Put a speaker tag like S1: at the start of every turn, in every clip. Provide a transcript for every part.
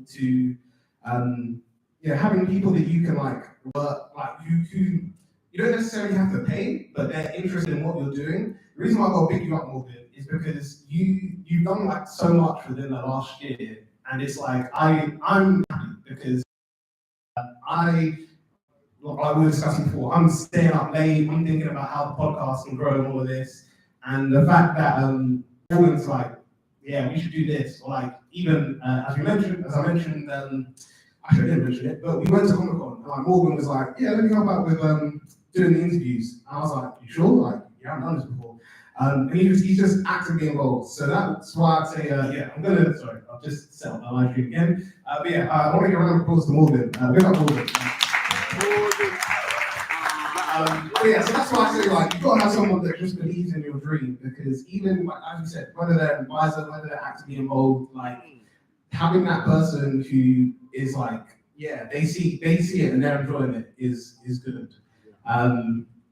S1: to having people that you can like work, like you don't necessarily have to pay, but they're interested in what you're doing. The reason why I got to pick you up, Morgan, is because you've done like so much within the last year, and it's like I'm happy because like we were discussing before, I'm staying up late, I'm thinking about how the podcast can grow and all of this, and the fact that Morgan's like, yeah, we should do this, or like even as I mentioned, actually I didn't mention it, but we went to Comic-Con, and like Morgan was like, yeah, let me help out with doing the interviews. And I was like, you sure? Like, yeah, I've done this before. And he's just actively involved. So that's why I'd say, I've just set up my live stream again. But yeah, I want to give a round of applause to Morgan. Big up Morgan. So that's why I say, like, you've got to have someone that just believes in your dream, because even, like, as you said, whether they're an advisor, whether they're actively involved, like, having that person who is like, yeah, they see it and they're enjoying it is good. Like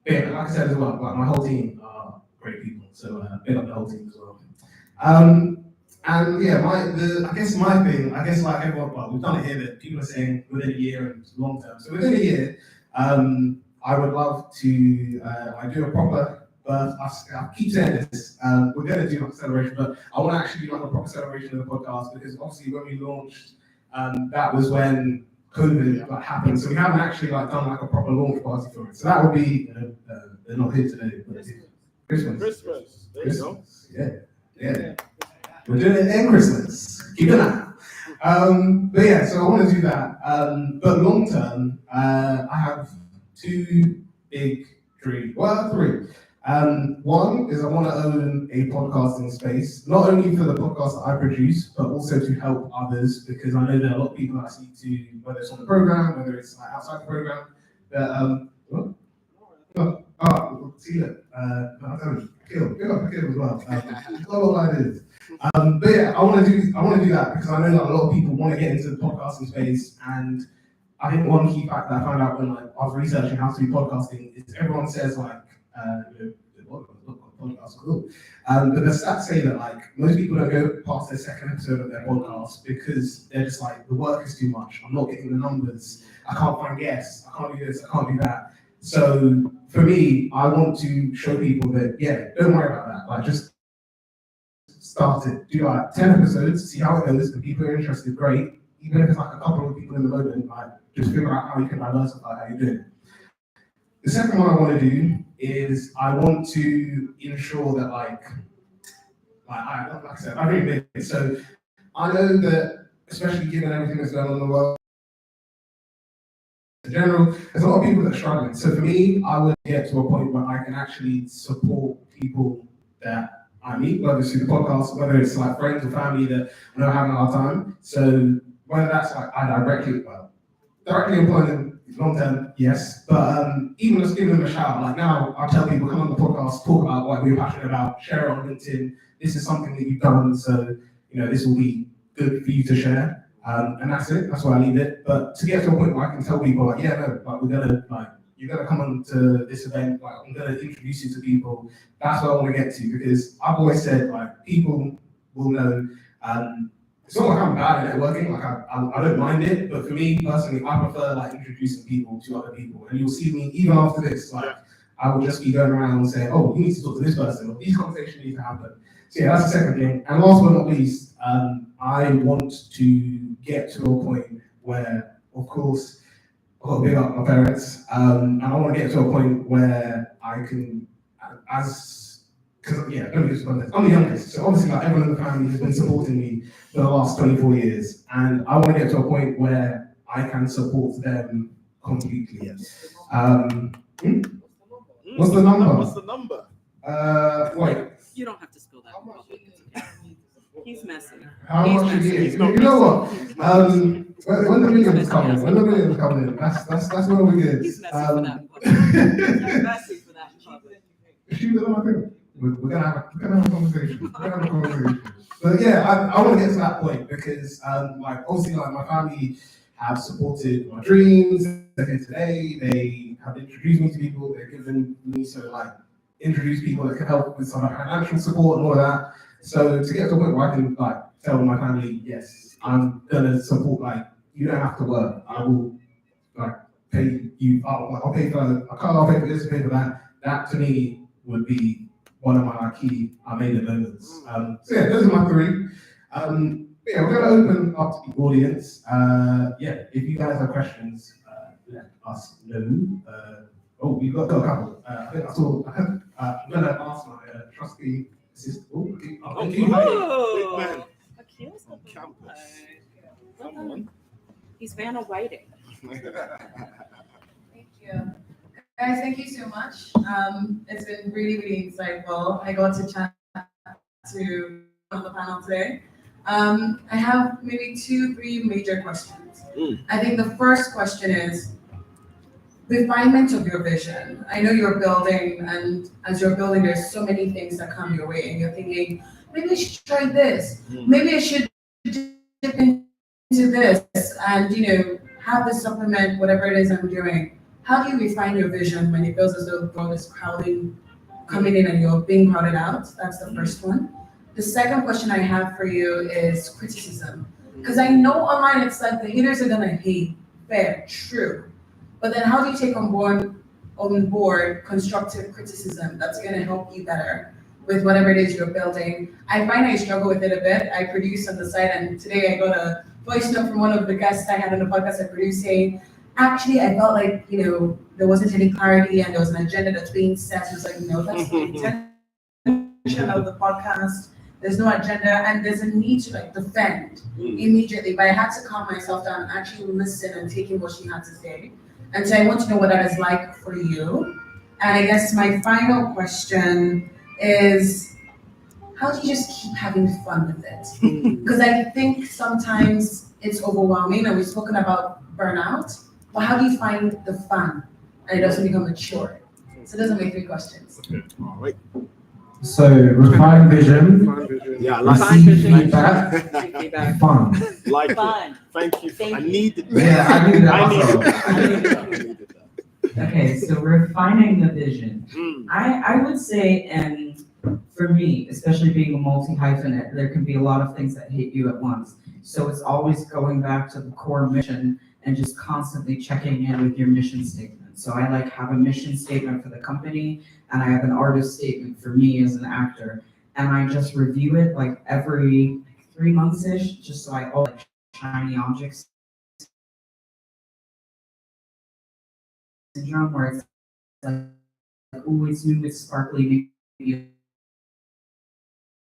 S1: I said as well, like my whole team are great people, so big up the whole team as well. And yeah, I guess like everyone, well, we've done it here that people are saying within a year and long term. So within a year, I would love to do a proper birth. I keep saying this. We're going to do like a celebration, but I want to actually do like a proper celebration of the podcast, because obviously when we launched, that was when COVID like happened. So we haven't actually like done like a proper launch party for it. So that would be they're not here today, but Christmas. There you go. Yeah. We're doing it in Christmas. Keep an eye out. But yeah, so I want to do that. But long term, I have two big dreams. Well, three. One is I want to own a podcasting space, not only for the podcast that I produce, but also to help others, because I know there are a lot of people that I speak to, whether it's on the program, whether it's like outside the program, that see that Kill as well. A lot of ideas. But yeah, I want to do that because I know that a lot of people want to get into the podcasting space, and I think one key fact that I found out when like I was researching how to do podcasting is everyone says like podcasts are cool. But the stats say that like most people don't go past their second episode of their podcast because they're just like, the work is too much, I'm not getting the numbers, I can't find guests, I can't do this, I can't do that. So for me, I want to show people that, yeah, don't worry about that. Like just start it, do like 10 episodes, see how it goes, and people are interested, great. Even if it's like a couple of people in the moment, like just figure out how you can diversify how you do it. The second one I want to do is I want to ensure that like I said, I really big. So I know that, especially given everything that's going on in the world in general, there's a lot of people that are struggling. So for me, I would get to a point where I can actually support people that I meet, whether it's through the podcast, whether it's like friends or family that I know are having a hard time. So whether that's like I directly employ them long term, yes. But even just giving them a shout, like now I tell people, come on the podcast, talk about what we're passionate about, share it on LinkedIn. This is something that you've done, so this will be good for you to share. And that's it. That's where I leave it. But to get to a point where I can tell people, like, yeah, no, like you're gonna come on to this event. Like, I'm gonna introduce you to people. That's what I want to get to, because I've always said, like, people will know. It's not like I'm bad at networking. Like I don't mind it, but for me personally, I prefer like introducing people to other people. And you'll see me even after this, like I will just be going around and saying, oh, you need to talk to this person, or these conversations need to happen. So yeah, that's the second thing. And last but not least, I want to get to a point where, of course, I've got to big up my parents, and I want to get to a point where I can, because I'm the youngest, so obviously like everyone in the family has been supporting me for the last 24 years, and I want to get to a point where I can support them completely.
S2: Yes.
S1: What's the number?
S2: What's the number?
S1: Wait.
S3: You don't have to spill that. He's messy.
S1: How much is it? You know what? When the millions come in, that's when we get.
S3: He's messy for that. He's messy for that in public.
S1: We're gonna have a conversation. But yeah, I want to get to that point because, like, obviously, like my family have supported my dreams. They're here today. They have introduced me to people. They've given me introduce people that can help with some financial support and all of that. So to get to a point where I can like tell my family, yes, I'm gonna support. Like, you don't have to work. I will like pay you. I'll pay for a car. I'll pay for this. Pay for that. That to me would be one of my key I made it moments. So yeah, those are my three. Yeah, we're gonna open up to the audience. Yeah, if you guys have questions, let us know. Oh, we've got a couple. I think I saw. I'm gonna ask my trusty assistant. Oh, okay. Thank you.
S3: Oh,
S2: Big man.
S3: Akil's the
S2: Campus.
S3: Come on. He's Vanna Whiting.
S4: Thank you. Guys, thank you so much. It's been really, really insightful. I got to chat to on the panel today. I have maybe 2-3 major questions. I think the first question is refinement of your vision. I know you're building, and as you're building, there's so many things that come your way, and you're thinking, maybe I should try this. Maybe I should dip into this, and have the supplement, whatever it is I'm doing. How do you refine your vision when it feels as though the world is crowding, coming in, and you're being crowded out? That's the first one. The second question I have for you is criticism. Because I know online it's like the haters are gonna hate. Fair, true. But then how do you take on board constructive criticism that's gonna help you better with whatever it is you're building? I find I struggle with it a bit. I produce on the side, and today I got a voice note from one of the guests I had on the podcast I produced saying, actually, I felt like, there wasn't any clarity and there was an agenda that's being set. It was like, no, that's the intention of the podcast. There's no agenda, and there's a need to defend immediately. But I had to calm myself down and actually listen and take in what she had to say. And so I want to know what that is like for you. And I guess my final question is, how do you just keep having fun with it? Because I think sometimes it's overwhelming, and we've spoken about burnout, but how do you find the fun and it doesn't become a chore? So those are my 3 questions.
S2: Okay. All right.
S1: So refine vision.
S2: Yeah, I
S1: Receive
S2: like
S1: feedback. Fun.
S2: Like
S3: Fun.
S2: it. Thank you.
S3: Thank
S2: I
S3: you.
S2: needed
S1: Yeah, I needed that.
S2: I needed
S1: myself.
S2: that. I needed that.
S5: Okay, so refining the vision.
S2: Mm.
S5: I would say, and for me, especially being a multi-hyphenate, there can be a lot of things that hit you at once. So it's always going back to the core mission and just constantly checking in with your mission statement. So I have a mission statement for the company, and I have an artist statement for me as an actor. And I just review it every 3 months-ish, just so I always shiny objects syndrome, where it's oh, it's new, it's sparkly, maybe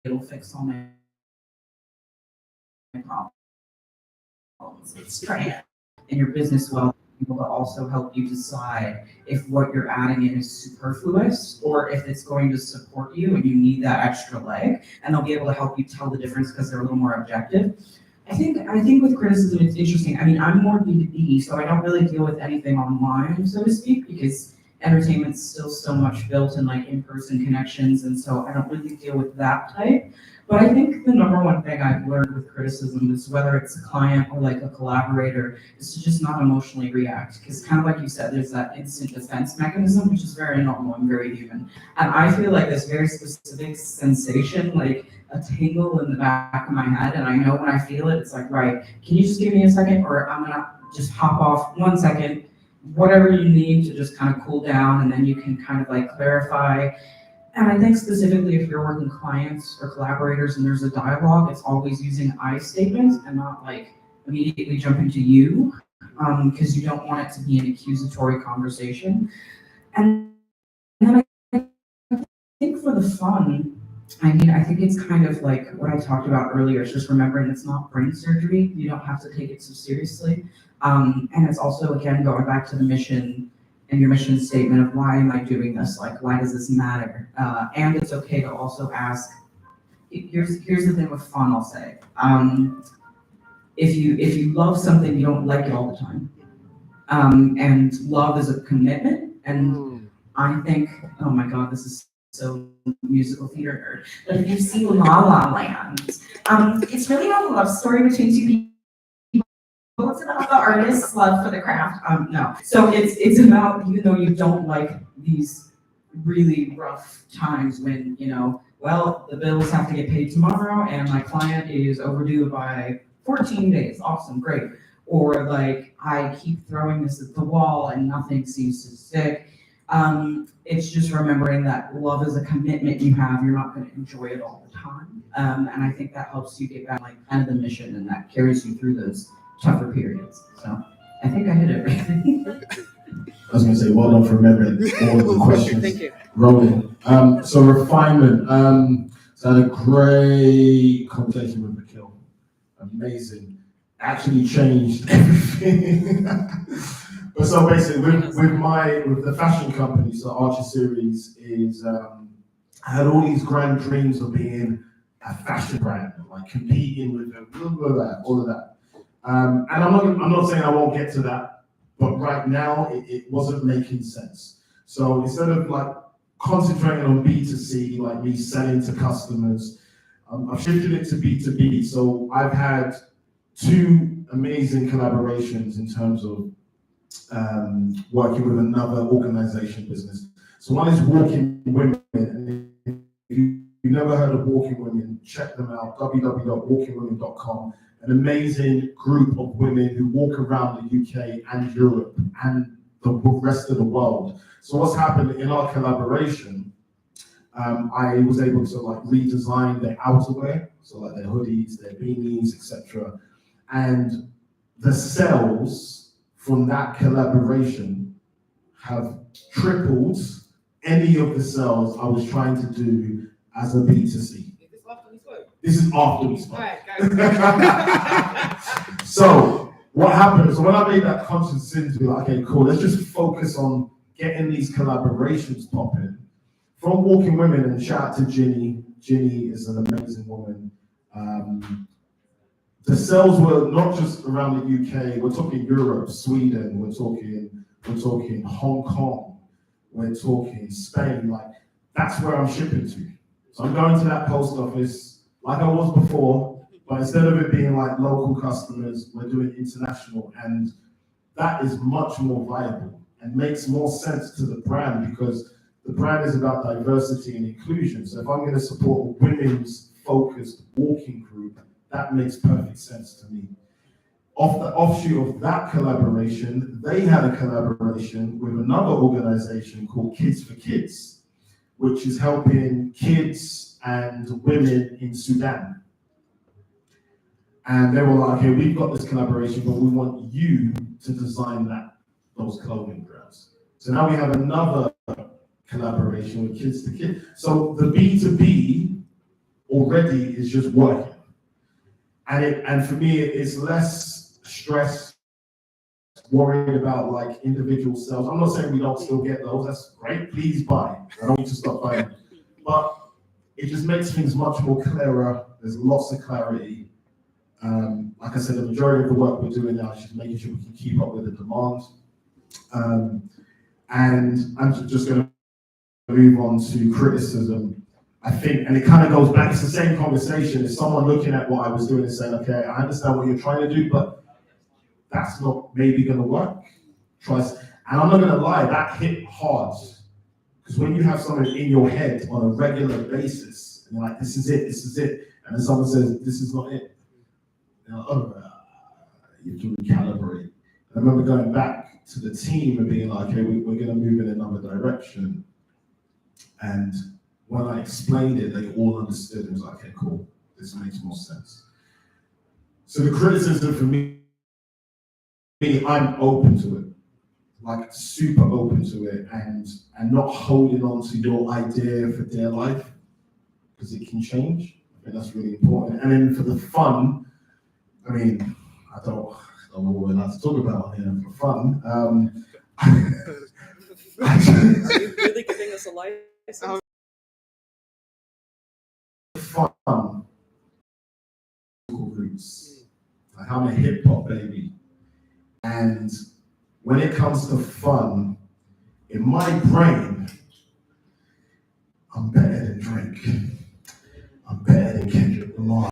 S5: it'll fix all my problems. It's trying in your business well, able to also help you decide if what you're adding in is superfluous or if it's going to support you and you need that extra leg, and they'll be able to help you tell the difference because they're a little more objective. I think with criticism, it's interesting. I mean, I'm more B2B, so I don't really deal with anything online, so to speak, because entertainment's still so much built in in-person connections, and so I don't really deal with that type. But I think the number one thing I've learned with criticism is, whether it's a client or a collaborator, is to just not emotionally react. Because kind of like you said, there's that instant defense mechanism, which is very normal and very human. And I feel this very specific sensation, a tingle in the back of my head, and I know when I feel it, it's right, can you just give me a second, or I'm gonna just hop off 1 second, whatever you need to just kind of cool down, and then you can kind of clarify. And I think specifically if you're working clients or collaborators and there's a dialogue, it's always using I statements and not immediately jumping to you, because you don't want it to be an accusatory conversation. And then I think for the fun, I think it's kind of what I talked about earlier. It's just remembering it's not brain surgery. You don't have to take it so seriously. And it's also, again, going back to the mission and your mission statement of, why am I doing this? Why does this matter? And it's okay to also ask, here's the thing with fun, I'll say. If you love something, you don't like it all the time. And love is a commitment. And I think, oh my God, this is so musical theater nerd. But if you see La La Land, it's really about a love story between 2 people. It's about the artist's love for the craft. No. So it's about, even though you don't like these really rough times when, well, the bills have to get paid tomorrow and my client is overdue by 14 days. Awesome, great. Or like, I keep throwing this at the wall and nothing seems to stick. It's just remembering that love is a commitment you have. You're not going to enjoy it all the time. And I think that helps you get back like kind of the mission, and that carries you through those tougher periods. So I think I hit everything.
S1: I was going to say, well done for remembering all of the questions.
S3: Thank you.
S1: Rolling. So refinement. So I had a great conversation with Nikhil. Amazing. Actually changed everything. But so basically, with the fashion company, so Archer Series is, I had all these grand dreams of being a fashion brand, like competing with all of that. And I'm not saying I won't get to that, but right now it wasn't making sense. So instead of like concentrating on B2C, like me selling to customers, I've shifted it to B2B. So I've had 2 amazing collaborations in terms of working with another organization business. So one is Walking Women, and if you've never heard of Walking Women, check them out, www.walkingwomen.com. An amazing group of women who walk around the UK and Europe and the rest of the world. So what's happened in our collaboration, I was able to like redesign their outerwear, so like their hoodies, their beanies, etc. And the sales from that collaboration have tripled any of the sales I was trying to do as a B2C. This is after we spoke. So what happened? So when I made that conscious decision to be like, okay, cool, let's just focus on getting these collaborations popping. From Walking Women, and shout out to Ginny. Ginny is an amazing woman. The sales were not just around the UK. We're talking Europe, Sweden. We're talking Hong Kong. We're talking Spain. Like that's where I'm shipping to. So I'm going to that post office like I was before, but instead of it being like local customers, we're doing international, and that is much more viable and makes more sense to the brand because the brand is about diversity and inclusion. So if I'm going to support a women's focused walking group, that makes perfect sense to me. Off the offshoot of that collaboration, they had a collaboration with another organization called Kids for Kids, which is helping kids and women in Sudan. And they were like, okay, we've got this collaboration, but we want you to design those clothing brands. So now we have another collaboration with Kids to Kids. So the B2B already is just working. And for me, it's less stress, worried about like individual sales. I'm not saying we don't still get those. That's great. Please buy. I don't need to stop buying. But it just makes things much more clearer. There's lots of clarity. Like I said, the majority of the work we're doing now is just making sure we can keep up with the demand. And I'm just going to move on to criticism. I think, and it kind of goes back, it's the same conversation as someone looking at what I was doing and saying, okay, I understand what you're trying to do, but that's not maybe going to work. Trust. And I'm not going to lie, that hit hard. Because when you have something in your head on a regular basis, and you're like, this is it, and then someone says, this is not it, you're like, oh, you have to recalibrate. I remember going back to the team and being like, okay, we're going to move in another direction. And when I explained it, they all understood. It was like, okay, cool, this makes more sense. So the criticism for me, I'm open to it, like super open to it, and not holding on to your idea for dear life, because it can change. I think that's really important. And then for the fun, I mean, I don't know what we're allowed to talk about here for fun.
S3: Are you really giving us a license?
S1: Fun roots. Like I'm a hip hop baby, and when it comes to fun, in my brain, I'm better than Drake. I'm better than Kendrick Lamar.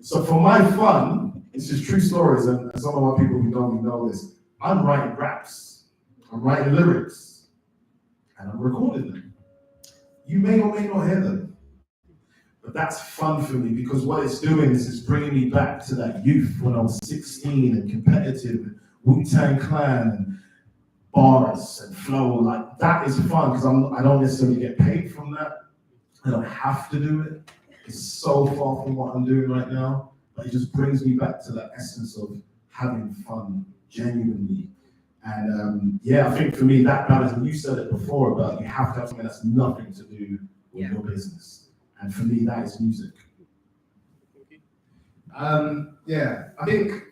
S1: So for my fun, it's just true stories, and some of my people who know me know this. I'm writing raps, I'm writing lyrics, and I'm recording them. You may or may not hear them. But that's fun for me because what it's doing is it's bringing me back to that youth when I was 16 and competitive, Wu-Tang Clan and bars and flow. Like that is fun because I don't necessarily get paid from that. I don't have to do it. It's so far from what I'm doing right now, but it just brings me back to that essence of having fun genuinely. And I think for me that balance, and you said it before about you have to have something that's nothing to do with your business. And for me, that is music.
S6: I think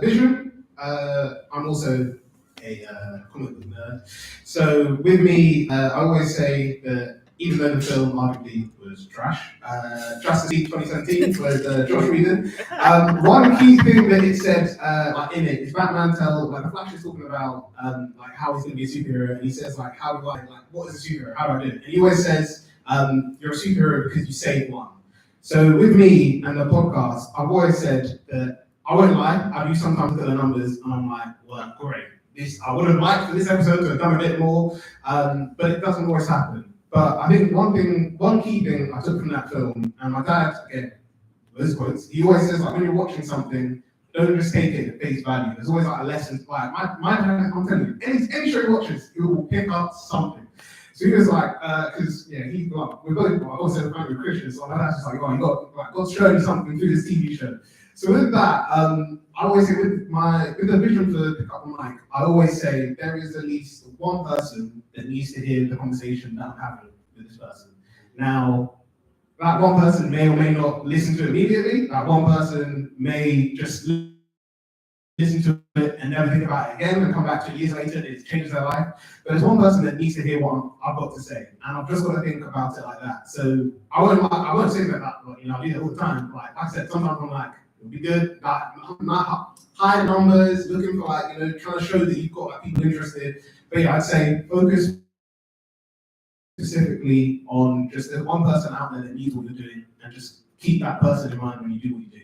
S6: vision. I'm also a comic book nerd. So with me, I always say that even though the film arguably was trash, Justice League 2017 was Josh Whedon. One key thing that it said in it is Batman the Flash is talking about like how he's going to be a superhero, and he says like, how do I what is a superhero? How do I do it? And he always says, you're a superhero because you saved one. So with me and the podcast, I've always said that I won't lie, I do sometimes look at the numbers and I'm like, well, great. I would have liked for this episode to have done a bit more, but it doesn't always happen. But I think one key thing I took from that film, and my dad, again, those quotes, he always says like when you're watching something, don't just take it at face value. There's always like a lesson. Like my dad, I'm telling you, any show he watches, he will pick up something. So he was like, we're both also family Christians, so my dad's just like, you got God's showing you something through this TV show. So with that, I always say with the vision for Pick Up the Mic, I always say there is at least one person that needs to hear the conversation that I'm having with this person. Now, that one person may or may not listen to it immediately. That one person may just listen to it and never think about it again and come back to it years later and it changes their life. But there's one person that needs to hear what I've got to say, and I've just got to think about it like that. So I won't say that, but I do that all the time. Like I said, sometimes I'm like, it'll be good, but not high numbers, looking for trying to show that you've got people interested. But I'd say focus specifically on just the one person out there that needs what you're doing, and just keep that person in mind when you do what you do.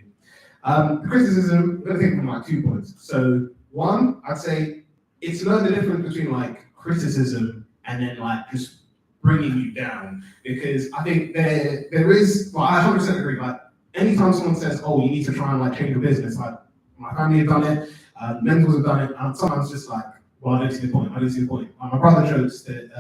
S6: The criticism, I'm going to take from 2 points. So one, I'd say it's learn the difference between criticism and then just bringing you down, because I think there is, I 100% agree. Anytime someone says, "Oh, you need to try and change your business," my family have done it, mentors have done it, and sometimes just well, I don't see the point. My brother jokes that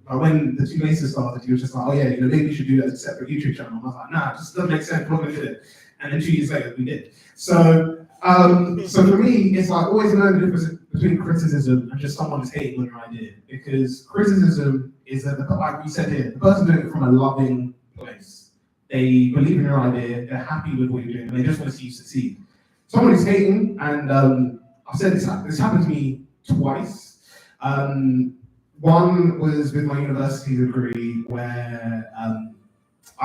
S6: when the two Masons started, he was just like, "Oh yeah, maybe you should do that as a separate YouTube channel." And I was like, "Nah, it just doesn't make sense. We're not gonna do it." And then 2 years later, we did. So for me, it's always learn the difference between criticism and just someone just hating on your idea, because criticism is like we said here, the person doing it from a loving place. They believe in your idea, they're happy with what you're doing, and they just want to see you succeed. Someone is hating, and I've said this happened to me twice. One was with my university degree, where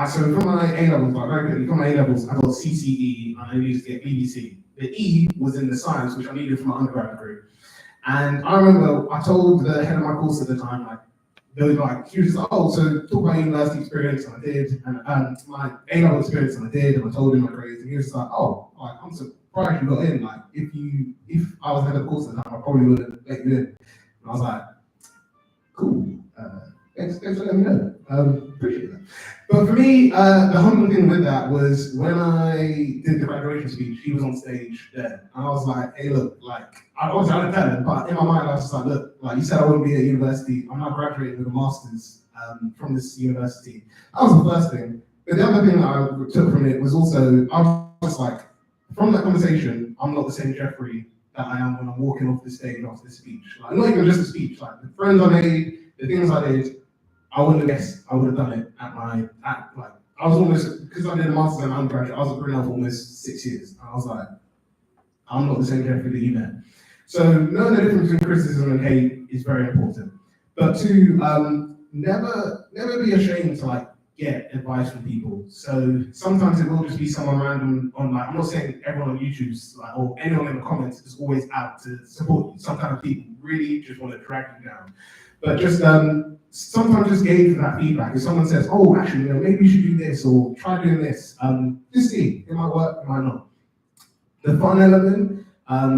S6: so from my A-levels, very quickly, from my A-levels, I got CCE, and I needed to get BBC. The E was in the science, which I needed for my undergrad degree. And I remember I told the head of my course at the time, they were he was just like, "Oh, so talk about university experience," and I did, and my A-level experience, and I did, and I told him my grades, and he was just like, "Oh, I'm surprised you got in. If I was head of the course at the time, I probably would have let you in." And I was like, "Cool, thanks for letting me know. Appreciate that." But for me, the humbling thing with that was when I did the graduation speech, he was on stage there, and I was like, "Hey, look, I didn't tell him, but in my mind, I was just like, look, you said I wouldn't be at university. I'm not graduating with a master's from this university." That was the first thing. But the other thing that I took from it was also, I was just from that conversation, I'm not the same Jeffrey that I am when I'm walking off the stage after this speech. Not even just the speech, the friends I made, the things I did, I wouldn't have guessed I would have done it I was almost, because I did a master's and undergraduate, I was at Brunel for almost 6 years. And I was like, I'm not the same Jeffrey that you met. So knowing the difference between criticism and hate is very important. But two, never be ashamed to get advice from people. So sometimes it will just be someone random on I'm not saying everyone on YouTube's or anyone in the comments is always out to support you. Sometimes people really just want to drag you down. But just sometimes just gauge that feedback. If someone says, "Oh, actually, maybe you should do this or try doing this," just see, it might work, it might not. The fun element, I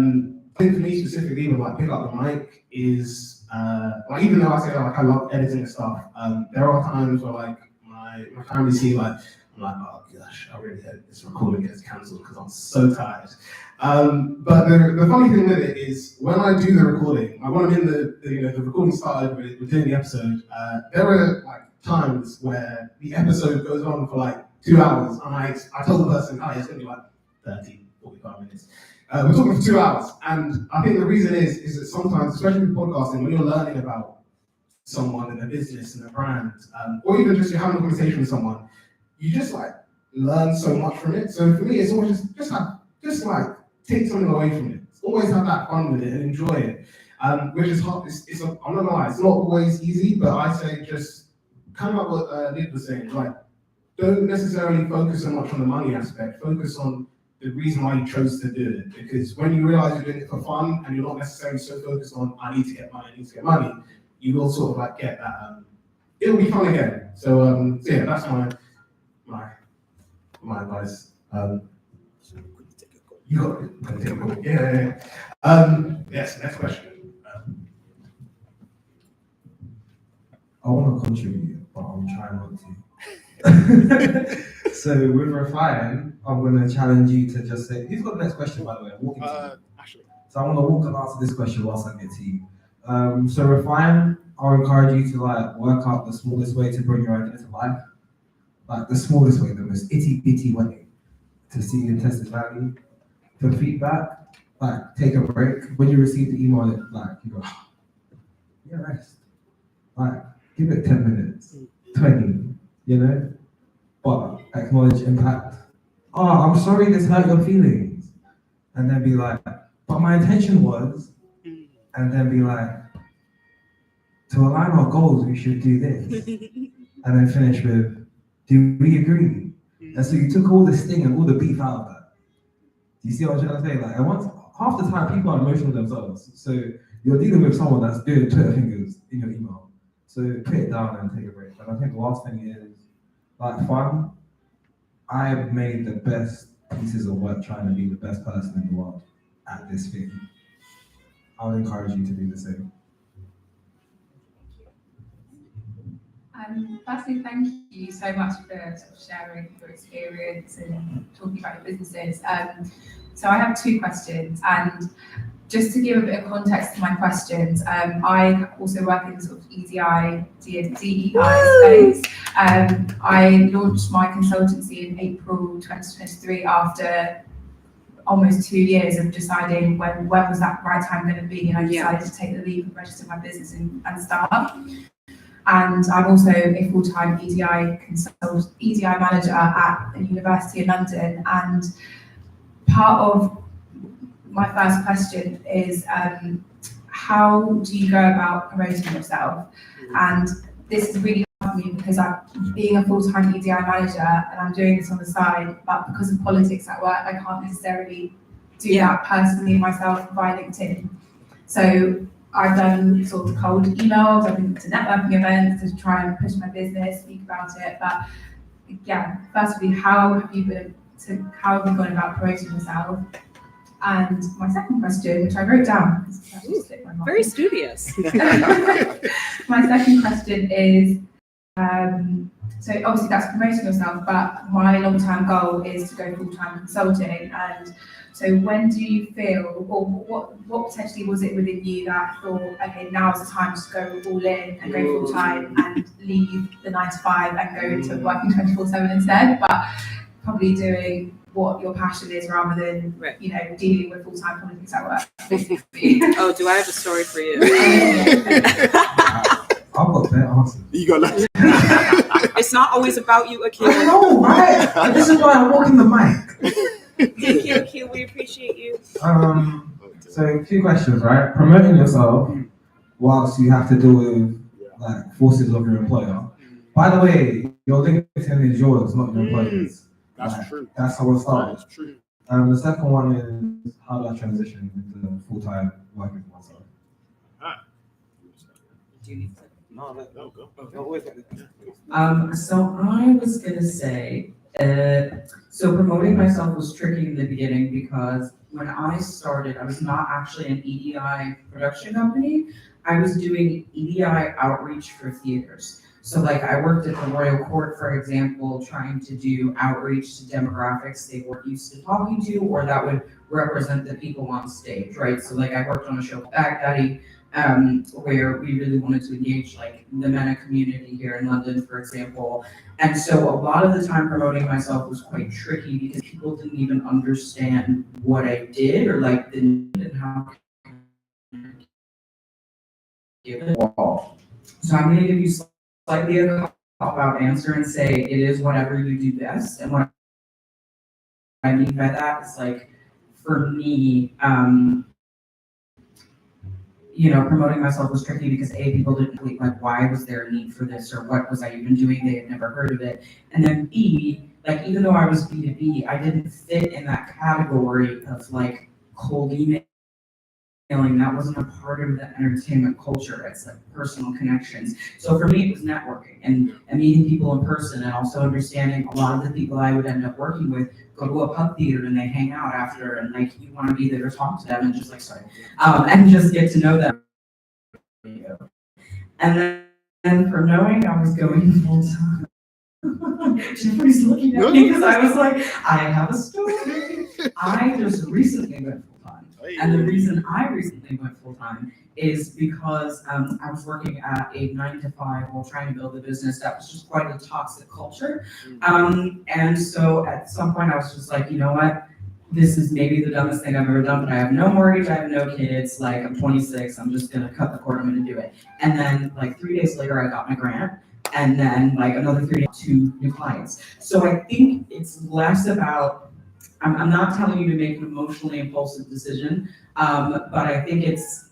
S6: think for me specifically with Pick Up the Mic is even though I say I love editing and stuff, there are times where my family see
S1: I'm like, oh gosh, I really hope this recording gets cancelled because I'm so tired. But the funny thing with it is when I do the recording, like when I'm in the recording started, we're doing the episode, there are like times where the episode goes on for like 2 hours, and I told the person, oh, it's going to be like 30, 45 minutes. We're talking for 2 hours, and I think the reason is that sometimes, especially with podcasting, when you're learning about someone and a business and a brand, or even just you're having a conversation with someone, you just like learn so much from it. So for me, it's always just like take something away from it. Always have that fun with it and enjoy it. Which is hard. I'm not gonna lie, it's not always easy, but I say just kind of like what Lid was saying, like don't necessarily focus so much on the money aspect. Focus on the reason why you chose to do it. Because when you realize you're doing it for fun and you're not necessarily so focused on I need to get money, you will sort of like get that. It'll be fun again. So yeah, that's my advice. You got it. Take a call. Yeah. Yes. Next question.
S7: I want to contribute, but I'm trying not to. So with Refine, I'm going to challenge you to just say, who's got the next question, by the way? I'm walking to you.
S2: Ashley.
S7: So I want to walk and answer this question whilst I get to you. So Refine, I'll encourage you to like work out the smallest way to bring your idea to life. Like the smallest way, the most itty bitty way to see and test its value. For feedback, like take a break. When you receive the email, like you go, yeah, rest. Like give it 10 minutes, 20, you know? But acknowledge impact. Oh, I'm sorry this hurt your feelings. And then be like, but my intention was, and then be like, to align our goals, we should do this. And then finish with, do we agree? And so you took all the sting and all the beef out of that. Do you see what I'm trying to say? Like, half the time people are emotional themselves. So you're dealing with someone that's doing Twitter fingers in your email. So put it down and take a break. And I think the last thing is, like, fun. I've made the best pieces of work trying to be the best person in the world at this thing. I would encourage you to do the same.
S8: Firstly, thank you so much for sort of sharing your experience and talking about your businesses. So I have 2 questions, and just to give a bit of context to my questions, I also work in sort of DEI space. I launched my consultancy in April 2023 after almost 2 years of deciding when was that right time going to be, and I decided to take the leap and register my business and start. And I'm also a full-time EDI manager at a university in London. And part of my first question is, how do you go about promoting yourself? And this is really hard for me because I'm being a full-time EDI manager and I'm doing this on the side, but because of politics at work, I can't necessarily do that personally myself via LinkedIn. So I've done sort of cold emails, I've been to networking events to try and push my business, speak about it. But yeah, firstly, how have you gone about promoting yourself? And my second question, which I wrote down, because that just slipped my mind.
S3: Very studious.
S8: My second question is, so obviously that's promoting yourself, but my long-term goal is to go full-time consulting. And so when do you feel, or what potentially was it within you that thought, okay, now is the time to go all in and go full-time and leave the 9 to 5 and go into working 24/7 instead, but probably doing what your passion is rather than, you know, dealing with full-time politics at work.
S3: Oh, do I have a story for you?
S7: I've got better answers.
S2: You got that.
S3: It's not always about you, Akil.
S7: I know, right? This is why I'm walking the mic.
S3: Thank you, Akil. We appreciate you.
S7: So 2 questions, right? Promoting yourself whilst you have to deal with like forces of your employer. By the way, your LinkedIn is yours, not your employer's.
S2: That's true.
S7: That's how it started.
S2: That's true.
S7: The second one is, how do I transition into full-time working for myself?
S3: Do you need to?
S2: No, go.
S5: So I was gonna say, so promoting myself was tricky in the beginning because when I started, I was not actually an EDI production company. I was doing EDI outreach for theaters. So like I worked at the Royal Court, for example, trying to do outreach to demographics they weren't used to talking to, or that would represent the people on stage, right? So like I worked on a show with Baghdadi, where we really wanted to engage like the MENA community here in London, for example. And so a lot of the time promoting myself was quite tricky because people didn't even understand what I did or like the need and how give it all. So I'm gonna give you slightly a cop-out answer and say it is whatever you do best. And what I mean by that is like, for me, promoting myself was tricky because A, people didn't believe like why was there a need for this or what was I even doing? They had never heard of it. And then B, like even though I was B2B, I didn't fit in that category of like cold emailing. That wasn't a part of the entertainment culture. It's like personal connections. So for me, it was networking and meeting people in person and also understanding a lot of the people I would end up working with go to a pub theater and they hang out after and like you want to be there to talk to them and just like and just get to know them. And then for knowing I was going full time. Everybody's looking at me because I was like, I have a story. I just recently went full time. And the reason I recently went full time is because I was working at a 9 to 5 while trying to build a business that was just quite a toxic culture. And so at some point I was just like, you know what? This is maybe the dumbest thing I've ever done, but I have no mortgage, I have no kids, like I'm 26, I'm just gonna cut the cord, I'm gonna do it. And then like 3 days later I got my grant. And then like another 3 days, 2 new clients. So I think it's less about, I'm not telling you to make an emotionally impulsive decision, but I think it's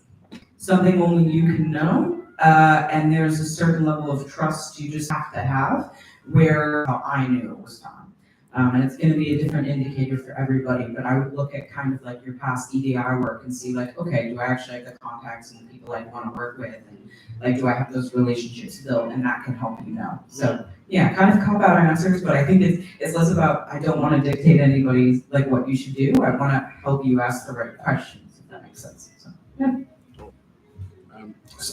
S5: something only you can know, and there's a certain level of trust you just have to have, where I knew it was time. And it's gonna be a different indicator for everybody, but I would look at kind of like your past EDI work and see like, okay, do I actually have the contacts and the people I wanna work with? And like, do I have those relationships built? And that can help you know. So yeah, kind of cop out answers, but I think it's less about, I don't wanna dictate anybody's like what you should do. I wanna help you ask the right questions, if that makes sense. So, yeah.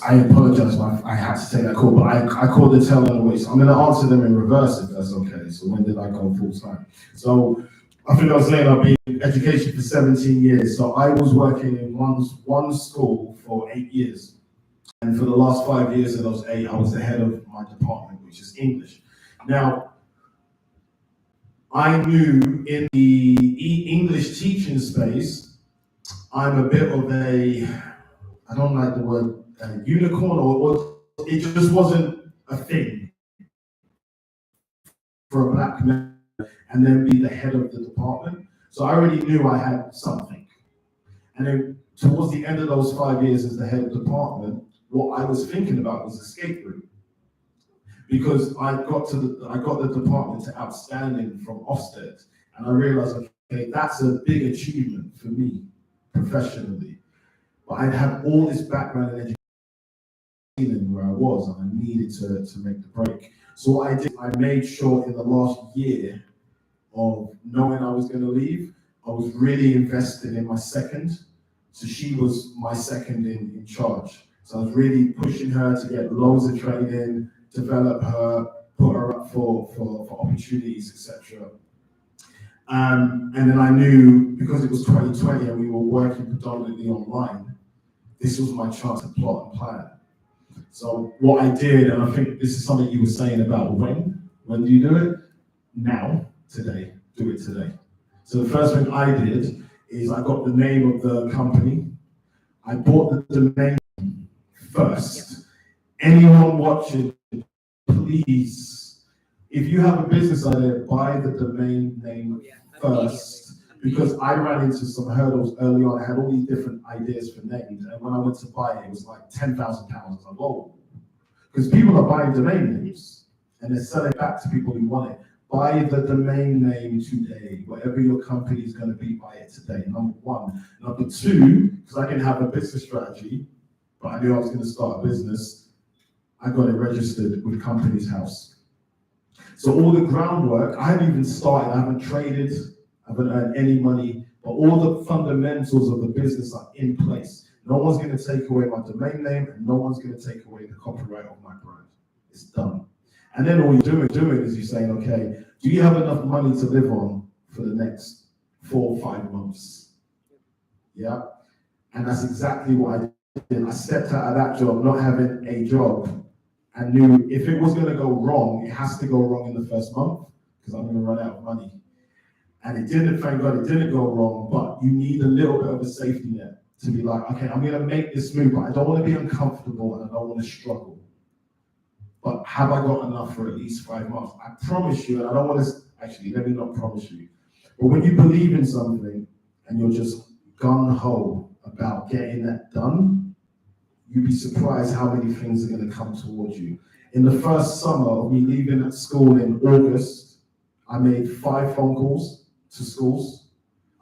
S6: I apologize, I had to take that call, but I called the tail end away. So I'm going to answer them in reverse if that's okay. So when did I go full time? So I think I was saying I've been in education for 17 years. So I was working in one school for 8 years. And for the last 5 years of those 8, I was the head of my department, which is English. Now, I knew in the English teaching space, I'm a bit of a, I don't like the word unicorn, or it just wasn't a thing for a black man and then be the head of the department. So I already knew I had something. And then towards the end of those 5 years as the head of the department, what I was thinking about was escape route. Because I got the department to outstanding from Ofsted, and I realized, okay, that's a big achievement for me professionally. But I'd have all this background in education where I was, and I needed to make the break. So what I did, I made sure in the last year of knowing I was going to leave, I was really invested in my second. So she was my second in charge. So I was really pushing her to get loads of training, develop her, put her up for opportunities, etc. And then I knew, because it was 2020 and we were working predominantly online, this was my chance to plot and plan. So what I did, and I think this is something you were saying about when do you do it? Now, today, do it today. So the first thing I did is I got the name of the company. I bought the domain first. Anyone watching, please, if you have a business idea, buy the domain name first, because I ran into some hurdles early on. I had all these different ideas for names, and when I went to buy it, it was like £10,000. I was like, whoa. Because people are buying domain names, and they're selling back to people who want it. Buy the domain name today. Whatever your company is going to be, buy it today, number one. Number two, because I didn't have a business strategy, but I knew I was going to start a business, I got it registered with Companies House. So all the groundwork, I haven't even started, I haven't traded, I haven't earned any money, but all the fundamentals of the business are in place. No one's going to take away my domain name, and no one's going to take away the copyright of my brand. It's done. And then all you're doing is you're saying, okay, do you have enough money to live on for the next 4 or 5 months? Yeah. And that's exactly what I did. I stepped out of that job, not having a job, and knew if it was going to go wrong, it has to go wrong in the first month because I'm going to run out of money. And it didn't, thank God, it didn't go wrong, but you need a little bit of a safety net to be like, okay, I'm going to make this move, but I don't want to be uncomfortable and I don't want to struggle. But have I got enough for at least 5 months? I promise you, and I don't want to, actually, let me not promise you, but when you believe in something and you're just gung-ho about getting that done, you'd be surprised how many things are going to come towards you. In the first summer of me leaving at school in August, I made 5 phone calls to schools.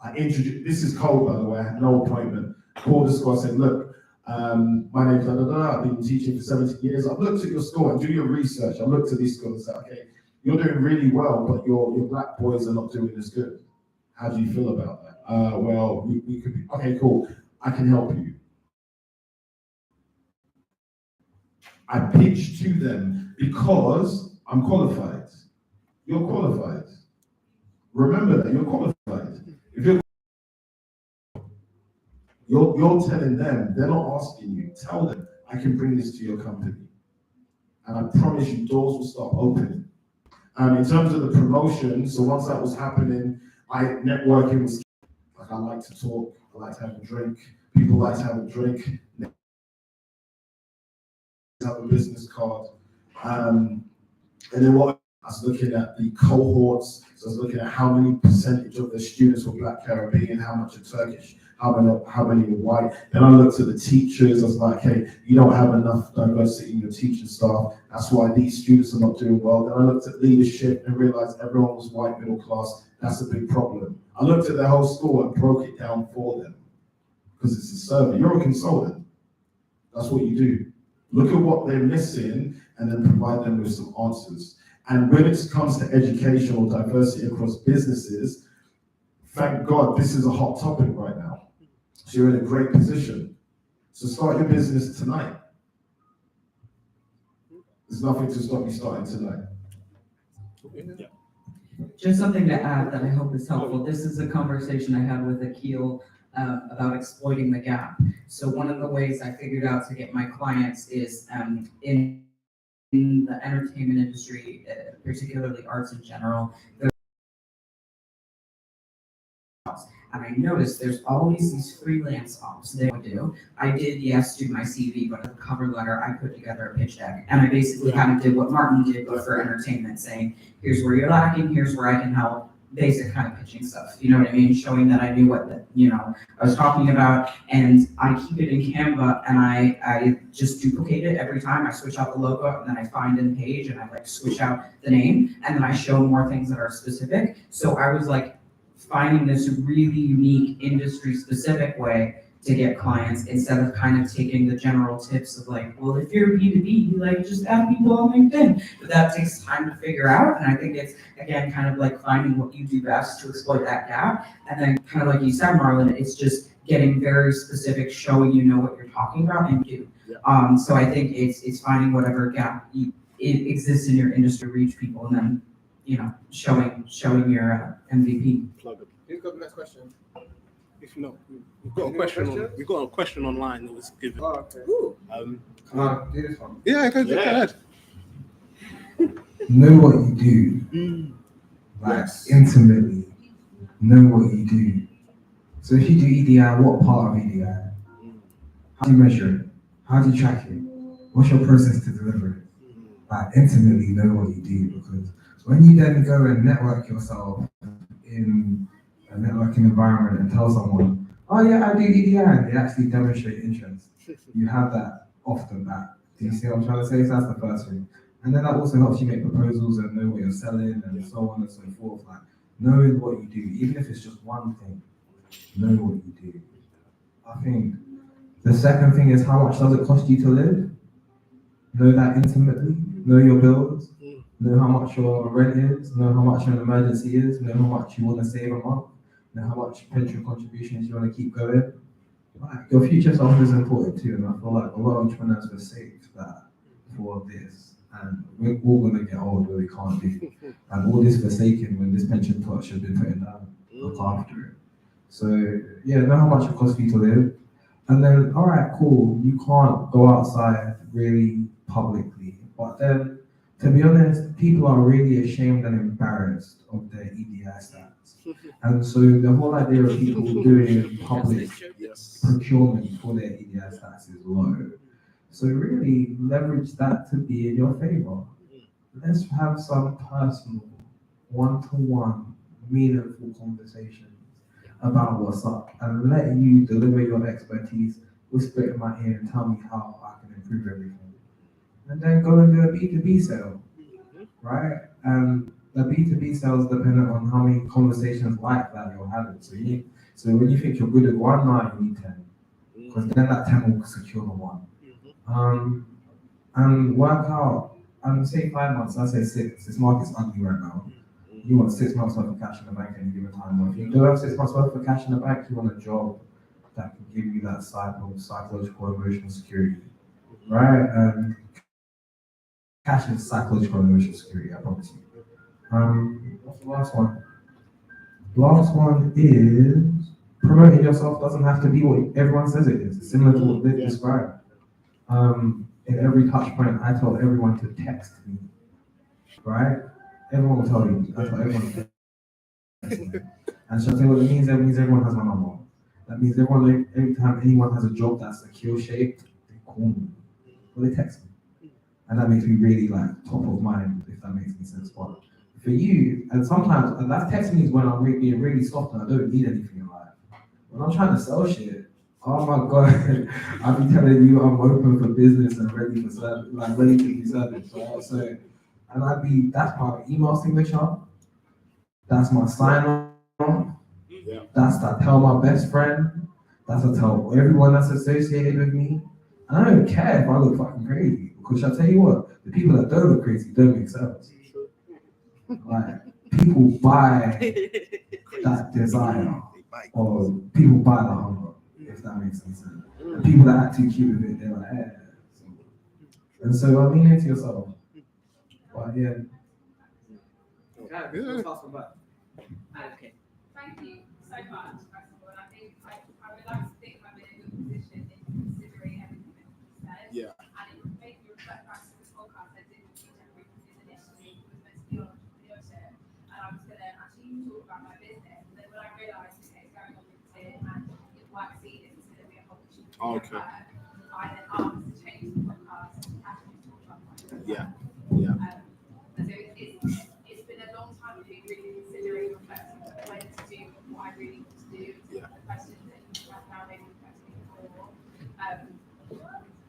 S6: I introduced, this is cold by the way, I had no appointment. Called the school, I said, look, my name's I've been teaching for 17 years. I've looked at your school and do your research. I looked at these schools and said, okay, you're doing really well, but your black boys are not doing as good. How do you feel about that? Well, we could be, okay, cool, I can help you. I pitched to them because I'm qualified. You're qualified. Remember that, you're qualified. If you're telling them, they're not asking you, tell them, I can bring this to your company. And I promise you, doors will start opening. In terms of the promotion, so once that was happening, networking was, like I like to talk, I like to have a drink, people like to have a drink, have a business card. And then what I was looking at the cohorts, so I was looking at how many percentage of the students were Black Caribbean, how much are Turkish, how many are white. Then I looked at the teachers, I was like, hey, you don't have enough diversity in your teaching staff, that's why these students are not doing well. Then I looked at leadership and realized everyone was white middle class, that's a big problem. I looked at their whole school and broke it down for them, because it's a survey, you're a consultant, that's what you do. Look at what they're missing and then provide them with some answers. And when it comes to education or diversity across businesses, thank God this is a hot topic right now. So you're in a great position. So start your business tonight. There's nothing to stop you starting tonight.
S2: Yeah.
S5: Just something to add that I hope is helpful. This is a conversation I had with Akil about exploiting the gap. So one of the ways I figured out to get my clients is in the entertainment industry, particularly arts in general, and I noticed there's always these freelance ops they would do. I did, yes, do my CV, but the cover letter, I put together a pitch deck. And I basically kind of did what Martin did, but for entertainment, saying, here's where you're lacking, here's where I can help, basic kind of pitching stuff. You know what I mean? Showing that I knew what I was talking about. And I keep it in Canva and I just duplicate it every time. I switch out the logo and then I find in page and I like switch out the name and then I show more things that are specific. So I was like, finding this really unique industry specific way to get clients instead of kind of taking the general tips of like, well, if you're B2B, you like just add people on LinkedIn. But that takes time to figure out. And I think it's, again, kind of like finding what you do best to exploit that gap. And then kind of like you said, Marlon, it's just getting very specific, showing you know what you're talking about and do. Yeah. So I think it's finding whatever gap it exists in your industry, reach people, and then showing your MVP.
S2: Plug it.
S3: Who's got the next question?
S2: If not, we've got a question. We've got a question online that was given.
S3: Oh, okay.
S7: Can I do this one?
S2: Yeah, go ahead.
S7: Know what you do. Like intimately. Know what you do. So if you do EDI, what part of EDI? How do you measure it? How do you track it? What's your process to deliver it? Like intimately know what you do, because when you then go and network yourself in a networking environment and tell someone, oh yeah, I do EDI, and they actually demonstrate interest, you have that off the bat. Do you see what I'm trying to say? So that's the first thing. And then that also helps you make proposals and know what you're selling and so on and so forth. Like knowing what you do, even if it's just one thing, know what you do. I think the second thing is, how much does it cost you to live? Know that intimately, know your bills, know how much your rent is, know how much an emergency is, know how much you want to save a month, know how much pension contributions you want to keep going. Like, your future self is important too, and I feel like a lot of entrepreneurs will save that for this. and we're all gonna get old where we can't do. And all this forsaken when this pension pot should have been putting down, look after it. So yeah, know how much it costs for you to live. And then, all right, cool, you can't go outside really publicly. But then, to be honest, people are really ashamed and embarrassed of their EDI stats. And so the whole idea of people doing public procurement for their EDI stats is low. So really leverage that to be in your favor. Let's have some personal, one-to-one, meaningful conversations about what's up and let you deliver your expertise, whisper it in my ear and tell me how I can improve everything. And then go and do a B2B sale, right? And the B2B sale is dependent on how many conversations like that you're having. So when you think you're good at one, now you need 10. Because then that 10 will secure the one. And work out, and say 5 months, I say 6. This market's ugly right now. You want 6 months worth of cash in the bank at any given time. Or if you don't have 6 months worth of cash in the bank, you want a job that can give you that psychological, emotional security, right? Cash is psychological and emotional security, I promise you. What's the last one? Last one is promoting yourself doesn't have to be what everyone says it is. It's similar to what they described. In every touch point, I tell everyone to text me, right? Everyone will tell you. I tell everyone to text me. And so I tell you what it means? That means everyone has my number. That means every time anyone has a job that's secure shaped, they call me. Or they text me. And that makes me really like top of mind, if that makes any sense. But for you, and sometimes, and that text me is when I'm being really soft and I don't need anything in life. When I'm trying to sell shit, oh my God, I'll be telling you I'm open for business and ready for service, like ready to be service. Right? So, and that's my email signature, that's my sign on, that's that tell my best friend, that's to tell everyone that's associated with me. And I don't care if I look fucking crazy, because I'll tell you what, the people that don't look crazy don't make sense. Like, people buy that desire, or people buy the hunger, if that makes any sense. And people that act too cute with it, they're like, eh. And so I mean it to yourself. But yeah.
S8: Okay. Thank you so much, first of all. And I think I would like to think I'm in a good position in considering everything that you said.
S2: Yeah.
S8: And it would make me reflect back to this podcast I did with Teacher Frequencies initially, was meant to be on entrepreneurship. And I was going to actually talk about my business. And then when I realised okay, it's going on LinkedIn and it might see this is going to be a opportunity.
S2: Okay.
S8: I then asked to change the podcast to actually talk about my business.
S2: Yeah.
S8: And so it's been a long time of me really considering reflecting when to do what I really want to do. The questions that you have now maybe reflecting before.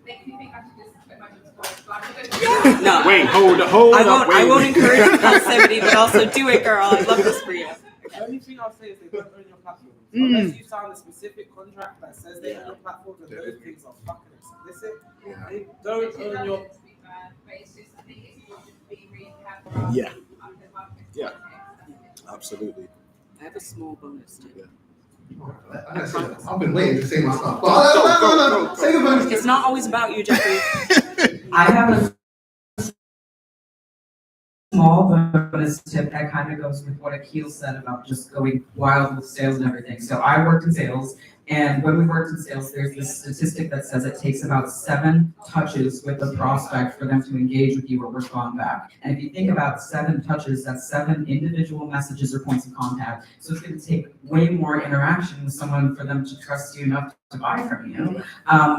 S8: Makes me think I should just put my job to
S3: No.
S2: Wait, hold up.
S3: I won't encourage impulsivity, but also do it, girl. I love this for you.
S9: The only thing I'll say is they don't own your platform. Unless you sign a specific contract that says they own your platform, and those things are fucking explicit. They don't own your.
S8: But it's just, I think it's important to be really careful.
S2: Yeah. Absolutely.
S3: I have a small bonus too.
S1: I've been waiting to say my stuff. No. Say the bonus.
S3: It's not always about you, Jeffrey.
S5: I have a small bonus tip that kind of goes with what Akil said about just going wild with sales and everything. So I worked in sales, and when we worked in sales, there's this statistic that says it takes about 7 touches with the prospect for them to engage with you or respond back. And if you think about 7 touches, that's 7 individual messages or points of contact. So it's going to take way more interaction with someone for them to trust you enough to buy from you.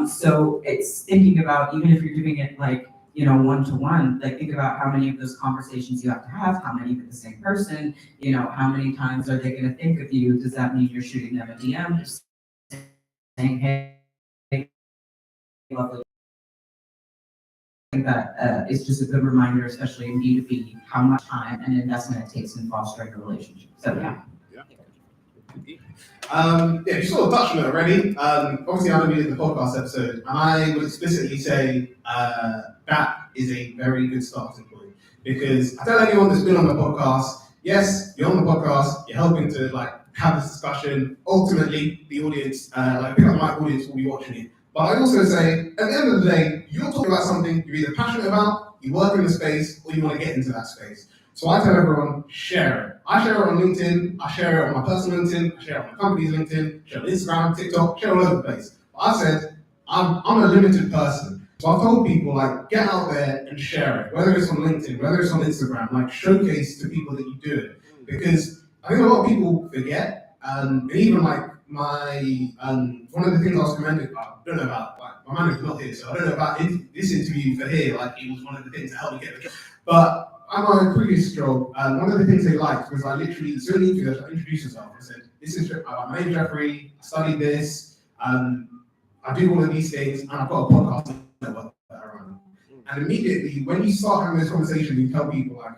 S5: So it's thinking about, even if you're doing it like, one-to-one, like think about how many of those conversations you have to have, how many with the same person, how many times are they going to think of you? Does that mean you're shooting them a DM, just saying, hey, lovely. I think that is just a good reminder, especially in B2B, how much time and investment it takes in fostering a relationship. So yeah.
S1: You sort of touched on it already. Obviously, I know we did the podcast episode, and I would explicitly say that is a very good starting point. Because I tell anyone that's been on the podcast, yes, you're on the podcast, you're helping to have this discussion. Ultimately, the audience, pick up my audience will be watching it. But I also say, at the end of the day, you're talking about something you're either passionate about, you work in the space, or you want to get into that space. So I tell everyone, share it. I share it on LinkedIn, I share it on my personal LinkedIn, I share it on my company's LinkedIn, share it on Instagram, TikTok, share it all over the place. But I said, I'm a limited person. So I've told people, like, get out there and share it, whether it's on LinkedIn, whether it's on Instagram, like, showcase to people that you do it. Because I think a lot of people forget, and even like one of the things I was commended about, I don't know about, like, my manager's not here, so I don't know about this interview for here, like, it was one of the things that helped me get the job. But at my previous job, one of the things they liked was I literally, so many interviews, I introduced myself and said, my name's Jeffrey, I studied this, I do all of these things, and I've got a podcast network that I run. And immediately, when you start having this conversation, you tell people, like,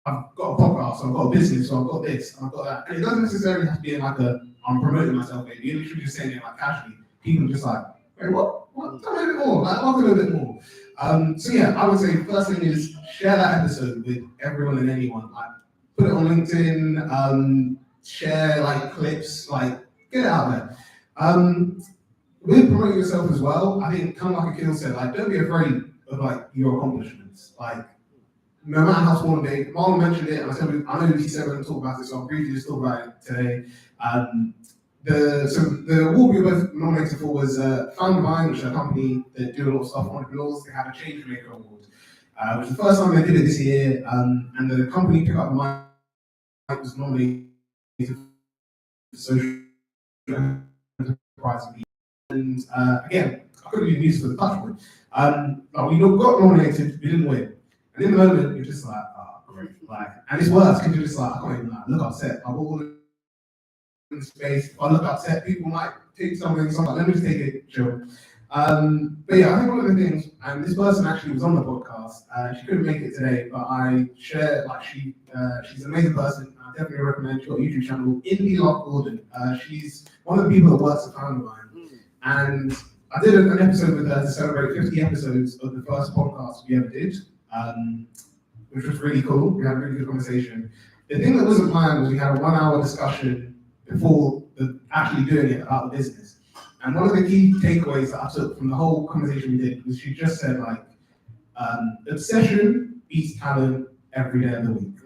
S1: I've got a podcast, I've got a business, so I've got this, I've got that. And it doesn't necessarily have to be in like I'm promoting myself, maybe. You're literally just saying it like casually. People are just like, wait, what? Tell me a bit more. Like, I'll do a bit more. So yeah, I would say first thing is share that episode with everyone and anyone. Like, put it on LinkedIn, share like clips, like get it out there. With promoting yourself as well, I think kind of like Akil said, like don't be afraid of like your accomplishments. Like no matter how small and big, Marlon mentioned it, and I know he said we're going to talk about it, so I'll briefly just talk about it today. The award we were both nominated for was Foundvine, which is a company that do a lot of stuff for entrepreneurs. They had a Changemaker Award, which was the first time they did it this year, and the company Pick Up the Mic was nominated for social enterprise. And again, I could have been used for the touch point. But we got nominated, we didn't win. And in the moment, you're just like, oh, great. Like, and it's worse because you're just like, I can't even look upset. I'm all in space. If I look upset, people might take something, so I'm like, let me just take it chill. But yeah, I think one of the things, and this person actually was on the podcast, she couldn't make it today, but I share, like, she's an amazing person. I definitely recommend. She's got a YouTube channel, Indie Love Gordon. She's one of the people that works at Foundvine. And I did an episode with her to celebrate 50 episodes of the first podcast we ever did. Which was really cool. We had a really good conversation. The thing that wasn't planned was we had a 1 hour discussion before actually doing it about the business. And one of the key takeaways that I took from the whole conversation we did was she just said, like, obsession beats talent every day of the week.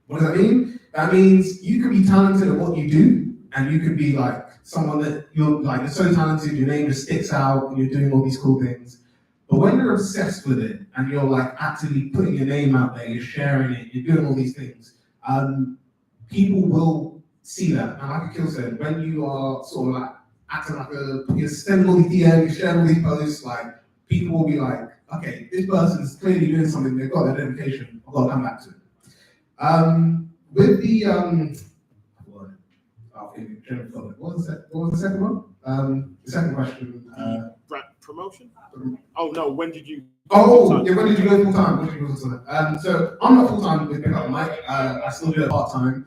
S1: What does that mean? That means you could be talented at what you do, and you could be like someone that you're so talented, your name just sticks out, and you're doing all these cool things. But when you're obsessed with it and you're like actively putting your name out there, you're sharing it, you're doing all these things, people will see that. And like Akil said, when you are sort of like acting like you're sending all these DMs, you're sharing all these posts, like people will be like, okay, this person's clearly doing something, they've got their dedication, I've got to come back to it. With the, what was the second one? The second question.
S2: Promotion? Oh no, when did you?
S1: Oh, yeah, when did you go full time? So I'm not full time with Pick Up the Mic. I still do it part time.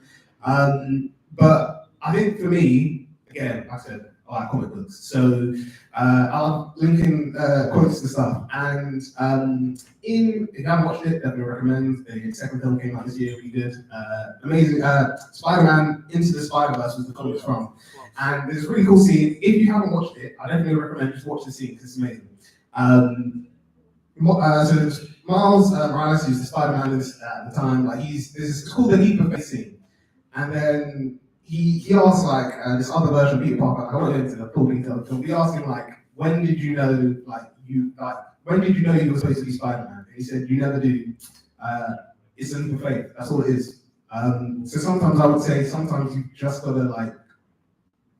S1: But I think for me, again, like I said, I like comic books. So I'll link in quotes and stuff. And if you haven't watched it, definitely recommend. The second film came out this year, really good. Amazing. Spider-Man Into the Spider-Verse was the comics from. And there's a really cool scene. If you haven't watched it, I definitely recommend just watch the scene because it's amazing. So Miles Morales, who's the Spider-Man at the time, like it's called the leap of faith scene. And then he asked like this other version of Peter Parker, I won't get into the full detail of the film, he asked him like, when did you know you were supposed to be Spider-Man? And he said, you never do. It's a leap of faith, that's all it is. So sometimes I would say, sometimes you just gotta like,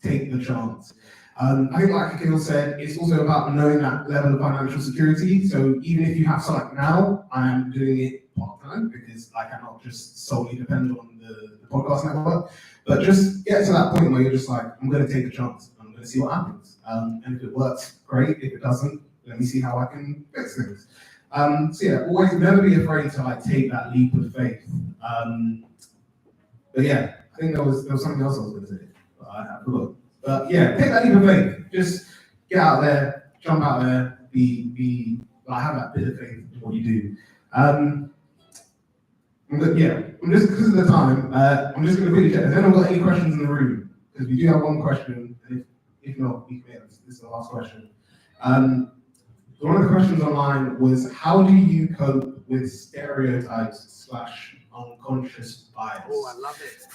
S1: take the chance. I think like Akil said, it's also about knowing that level of financial security. So even if you have something now, I am doing it part-time because I cannot just solely depend on the podcast network. But just get to that point where you're just like, I'm going to take a chance. I'm going to see what happens. And if it works, great. If it doesn't, let me see how I can fix things. So yeah, always never be afraid to like take that leap of faith. But yeah, I think there was something else I was going to say. I forgot. But yeah, take that leap of faith. Just get out there, jump out there, have that bit of faith in what you do. Just because of the time, I'm just going to quickly check. Has anyone got any questions in the room? Because we do have one question. And if not, we can this is the last question. One of the questions online was, how do you cope with stereotypes / unconscious bias?
S2: Oh, I love it.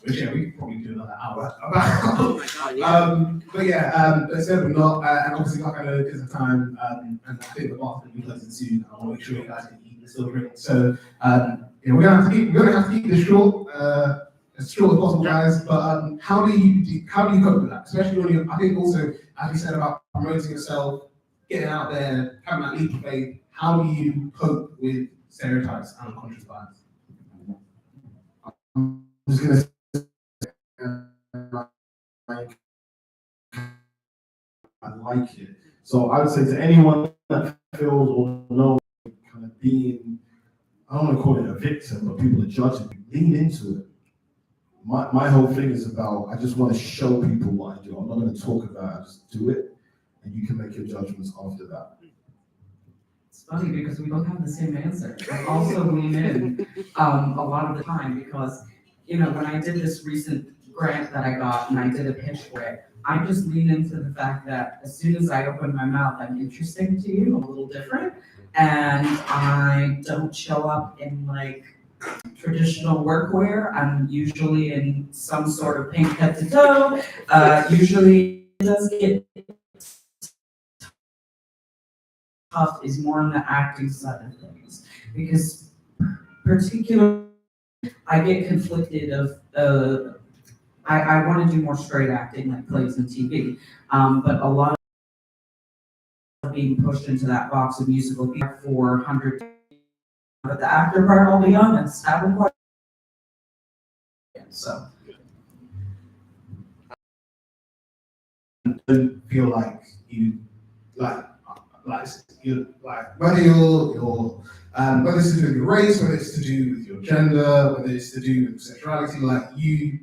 S1: Which, yeah, we could probably do another hour about.
S2: Oh my God, yeah.
S1: But yeah, but instead of not, and obviously, like I know because of time, and I think the bathroom will be closing soon. I want to make sure you guys can eat and still drink. So, yeah, we're gonna have to keep this short, as short as possible, guys. But how do you cope with that? Especially when I think also, as you said about promoting yourself, getting out there, having that leap of faith. How do you cope with stereotypes and unconscious bias? I'm just gonna like, I like it. So I would say to anyone that feels or knows kind of being, I don't want to call it a victim, but people are judging you, lean into it. My whole thing is about, I just want to show people what I do. I'm not going to talk about it, I just do it, and you can make your judgments after that.
S5: It's funny because we both have the same answer. I also lean in a lot of the time because, when I did this recent grant that I got and I did a pitch for it, I just lean into the fact that as soon as I open my mouth, I'm interesting to you, I'm a little different, and I don't show up in like traditional workwear. I'm usually in some sort of pink head to toe. Usually it does get tough is more on the acting side of things because particularly I get conflicted of I want to do more straight acting like plays and TV, but a lot of being pushed into that box of musical theater for 100. But the actor part, I'll be honest, haven't quite. So.
S1: Don't feel like you whether you're whether it's to do with your race, whether it's to do with your gender, whether it's to do with sexuality,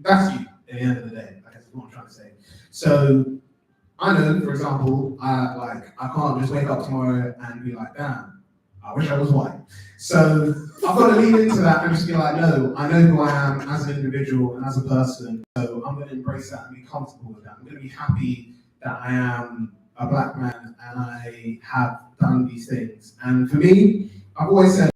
S1: that's you at the end of the day. I guess is what I'm trying to say. So I know, for example, I can't just wake up tomorrow and be like, damn, I wish I was white. So I've got to lean into that and just be like, no, I know who I am as an individual and as a person. So I'm going to embrace that and be comfortable with that. I'm going to be happy that I am a black man and I have done these things. And for me, I've always said,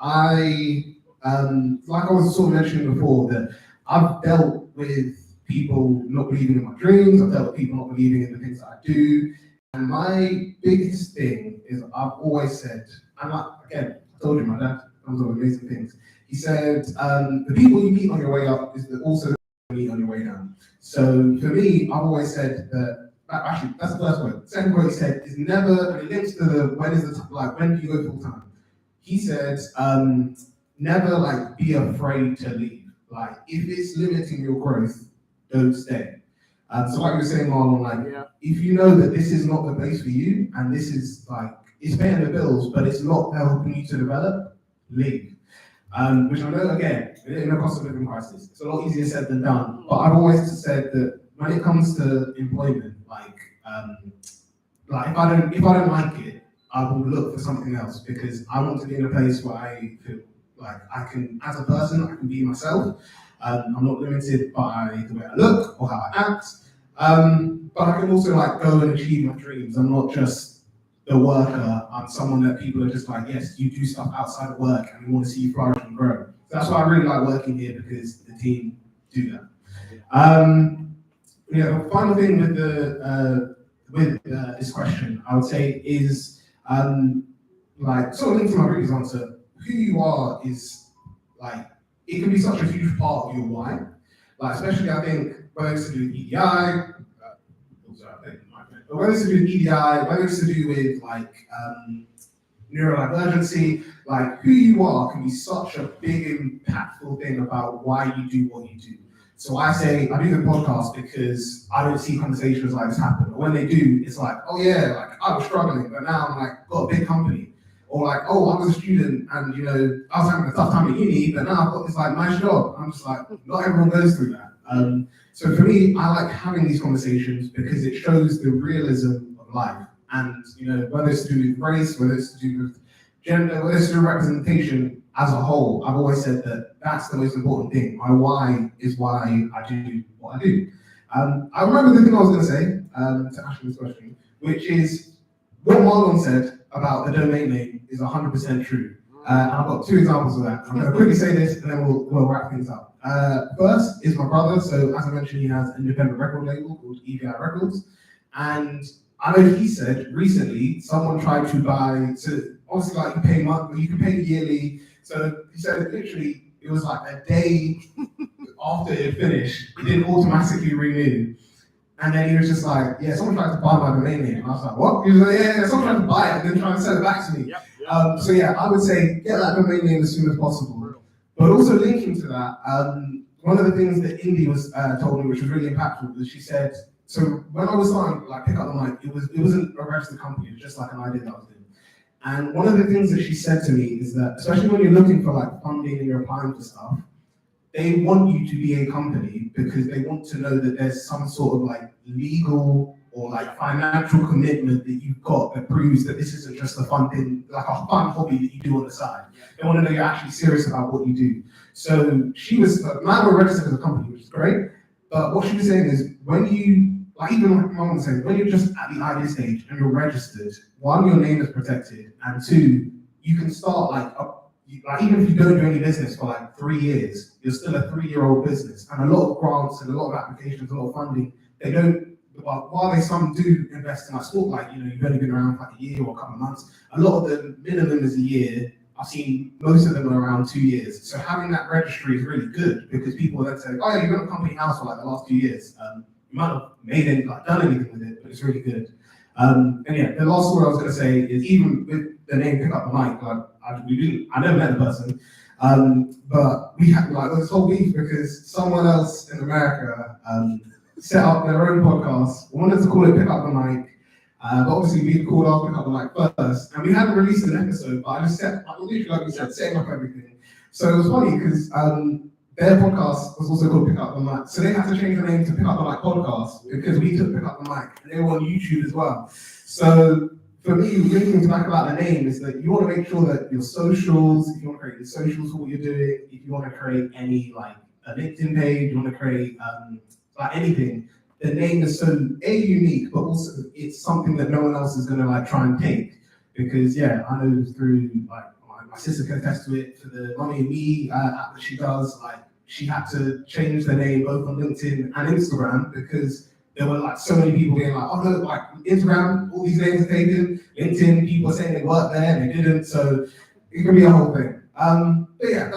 S1: like I was sort of mentioning before, that I've dealt with people not believing in my dreams, I've dealt with people not believing in the things that I do. And my biggest thing is I've always said, and again, I told you my dad comes up with amazing things. He said, the people you meet on your way up is also the people you meet on your way down. So for me, I've always said that, actually, that's the first quote. Second quote he said is never, and it links to the when do you go full time? He said, never be afraid to leave. If it's limiting your growth, don't stay. So like you were saying, Marlon, if you know that this is not the place for you, and this is it's paying the bills, but it's not helping you to develop, leave. Which I know, again, in a cost of living crisis, it's a lot easier said than done. But I've always said that when it comes to employment, if I don't like it, I will look for something else because I want to be in a place where I feel like I can, as a person, I can be myself. I'm not limited by the way I look or how I act. But I can also go and achieve my dreams. I'm not just the worker. I'm someone that people are just yes, you do stuff outside of work and we want to see you flourish and grow. So that's why I really like working here because the team do that. The final thing with this question, I would say is sort of linked to my previous answer. Who you are is it can be such a huge part of your why. Especially I think whether it's to do with EDI, whether it's to do with EDI, whether it's to do with neurodivergency, who you are can be such a big impactful thing about why you do what you do. So I say I do the podcast because I don't see conversations like this happen. But when they do, it's oh yeah, I was struggling, but now I'm got a big company. Or oh, I was a student and I was having a tough time at uni, but now I've got this nice job. I'm just not everyone goes through that. So for me, I like having these conversations because it shows the realism of life. And whether it's to do with race, whether it's to do with gender, whether it's to do with representation as a whole, I've always said that that's the most important thing. My why is why I do what I do. I remember the thing I was going to say to Ashley's question. which is what Marlon said about the domain name is 100% true. And I've got two examples of that. I'm going to quickly say this and then we'll wrap things up. First is my brother. So as I mentioned, he has an independent record label called EVI Records. And I know he said recently someone tried to buy, so obviously like you pay monthly, you can pay yearly. So he said literally it was like a day after it finished, it didn't automatically renew. And then he was just like, yeah, someone tried to buy my domain name. And I was like, what? He was like, yeah, someone tried to buy it and then try to sell it back to me. So yeah, I would say get that domain name as soon as possible. But also linking to that, one of the things that Indy was told me, which was really impactful, was she said, so when I was starting to like pick up the mic, it wasn't a registered company, it was just like an idea that I was doing. And one of the things that she said to me is that, especially when you're looking for like funding and you're applying for stuff, they want you to be a company because they want to know that there's some sort of like legal or like financial commitment that you've got that proves that this isn't just a fun thing, like a fun hobby that you do on the side. They want to know you're actually serious about what you do. So she was, now we're registered as a company, which is great. But what she was saying is when you, like even like Mom was saying, when you're just at the idea stage and you're registered, one, your name is protected, and two, you can start like even if you don't do any business for like 3 years, you're still a 3-year-old business. And a lot of grants and a lot of applications, a lot of funding, they don't, while they some do invest in like sport, like, you know, you've only been around for like a year or a couple of months, a lot of the minimum is a year. I've seen most of them are around 2 years. So having that registry is really good because people then say, oh yeah, you've been a company house for like the last 2 years. You might have made any, like done anything with it, but it's really good. And yeah, the last word I was going to say is even with the name Pick Up the Mic, like I never met the person, but we had like this whole beef because someone else in America set up their own podcast, wanted to call it Pick Up the Mic, but obviously we called off Pick Up the Mic first, and we hadn't released an episode, but I just set, literally like we said, setting up everything. So it was funny because their podcast was also called Pick Up the Mic, so they had to change the name to Pick Up the Mic Podcast because we took Pick Up the Mic, and they were on YouTube as well. So for me, linking back about the name is that you want to make sure that your socials, if you want to create the socials for what you're doing, if you want to create any like a LinkedIn page, you want to create like anything, the name is so unique, but also it's something that no one else is going to like try and take. Because yeah, I know through like my sister can attest to it, for the Mommy and Me app that she does, like she had to change the name both on LinkedIn and Instagram because there were like so many people being like, oh no, like Instagram, all these names are taken. LinkedIn, people are saying they worked there and they didn't. So it can be a whole thing. But yeah,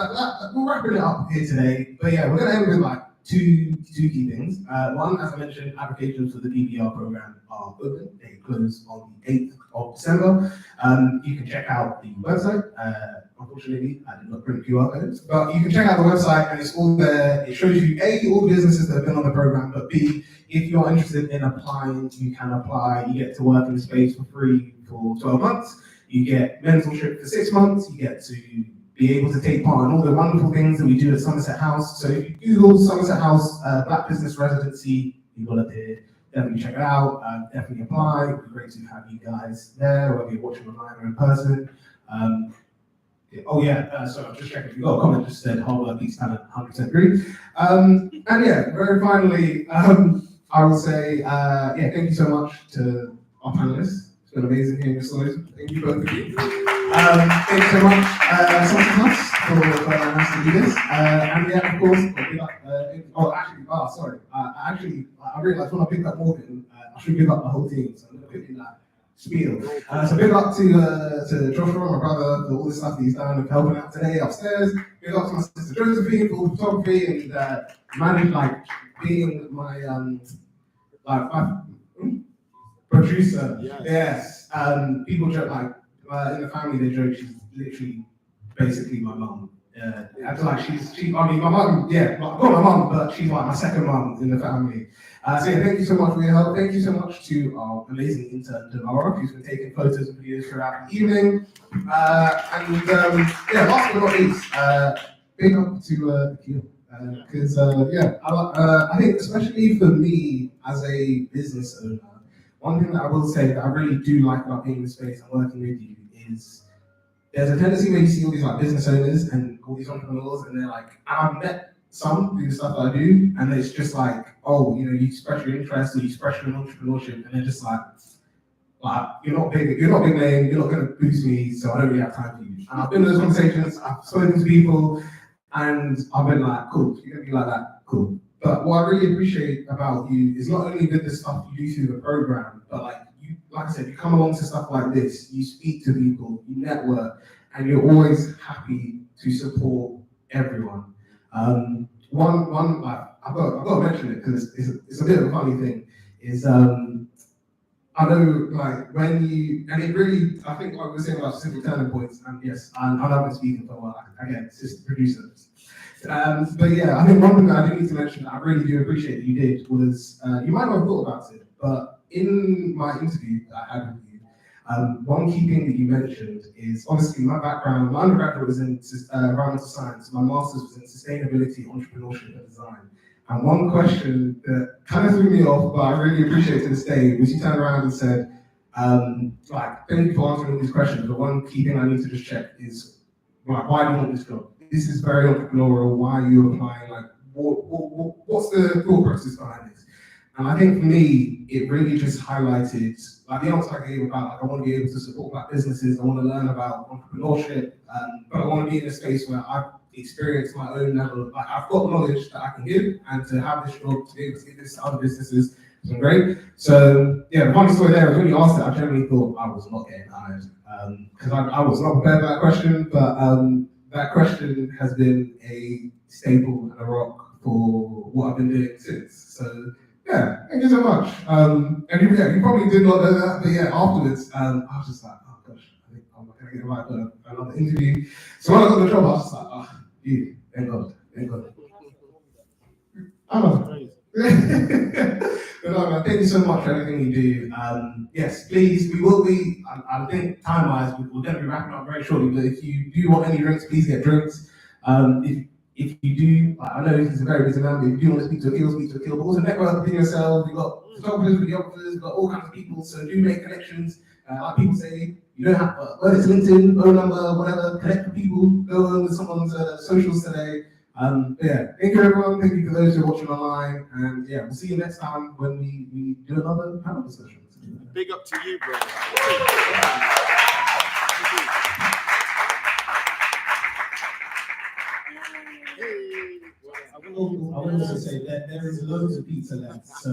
S1: we're wrapping it up here today. But yeah, we're gonna end with like two key things. One, as I mentioned, applications for the DBR program are open. They close on the 8th of December. You can check out the website. Unfortunately, I did not print QR codes, but you can check out the website and it's all there. It shows you A, all the businesses that have been on the program, but B, if you're interested in applying, you can apply. You get to work in the space for free for 12 months. You get mentorship for 6 months. You get to be able to take part in all the wonderful things that we do at Somerset House. So if you Google Somerset House Black Business Residency, you will appear. Definitely check it out. Definitely apply. It'd be great to have you guys there, whether you're watching online or in person. Oh yeah, so I'm just checking if you got a comment, just said hard work beats talent, 100% agree. And yeah, very finally, I will say, yeah, thank you so much to our panelists. It's been amazing hearing your stories. Thank you both of you. Thank you so much, Somerset House, for allowing us to do this. And yeah, of course, sorry. I realized when I picked up Morgan, I should pick up the whole team, so I'm going to pick that spiel. So big up to Joshua, my brother, for all the stuff that he's done with helping out today upstairs. Big up to my sister Josephine for all the photography and managing like being my my producer. Yes. People joke like in the family they joke she's literally basically my mum. I feel like I mean my mum, yeah, not my mum, but she's like my second mum in the family. So yeah, thank you so much for your help. Thank you so much to our amazing intern Denara, who's been taking photos and videos throughout the evening. Yeah, last but not least, big up to Akil. Because I think especially for me as a business owner, one thing that I will say that I really do like about being in the space and working with you is there's a tendency where you see all these like business owners and all these entrepreneurs, and they're like, and I've met some through the stuff that I do, and it's just like, oh, you know, you express your interest or you express your entrepreneurship, and they're just like, Like, you're not big name, you're not gonna boost me, so I don't really have time for you. And I've been in those conversations, I've spoken to people, and I've been like, cool, you're gonna be like that, cool. But what I really appreciate about you is not only with the stuff you do through the program, but like I said, you come along to stuff like this, you speak to people, you network, and you're always happy to support everyone. One I've got to mention it because it's a bit of a funny thing. Is I know when you and it really I think like we were saying about specific turning points, and yes, I know I've been speaking for a while. Again, it's just the producer. But yeah, I think one thing that I do need to mention that I really do appreciate that you did was you might not have thought about it, but in my interview that I had with you, one key thing that you mentioned is obviously my background. My undergraduate was in environmental science. My master's was in sustainability, entrepreneurship, and design. And one question that kind of threw me off, but I really appreciate to this day, was you turned around and said, thank you for answering all these questions, but one key thing I need to just check is, why do you want this job? This is very entrepreneurial. Why are you applying? What's the thought process behind this? And I think for me, it really just highlighted, the answer I gave about, I want to be able to support Black businesses, I want to learn about entrepreneurship, but I want to be in a space where I've experienced my own level, I've got knowledge that I can give, and to have this job, to be able to give this to other businesses, has been great. So, yeah, the funny story there was when you asked it, I generally thought I was not getting hired, because I was not prepared for that question, but that question has been a staple and a rock for what I've been doing since. So, yeah, thank you so much. And you probably did not know that, but yeah, afterwards, I was just like, oh gosh, I think I'm not going to get invited for another interview. So when I got the job, I was just like, oh, you, thank God. I know. But no, man, thank you so much for everything you do. Yes, please, we will be, I think time-wise, we're going to be wrapping up very shortly, but if you do want any drinks, please get drinks. If you do, I know this is a very busy man, but if you do want to speak to a kill, but also network within yourself. We've got photographers, videographers, we've got all kinds of people, so do make connections. Like people say, you don't have, whether it's LinkedIn, phone number, whatever, connect with people, go on with someone's socials today. Yeah, thank you everyone, thank you for those who are watching online, and yeah, we'll see you next time when we do another panel discussion.
S2: Big up to you, bro.
S1: I will also say that there is loads of pizza left, so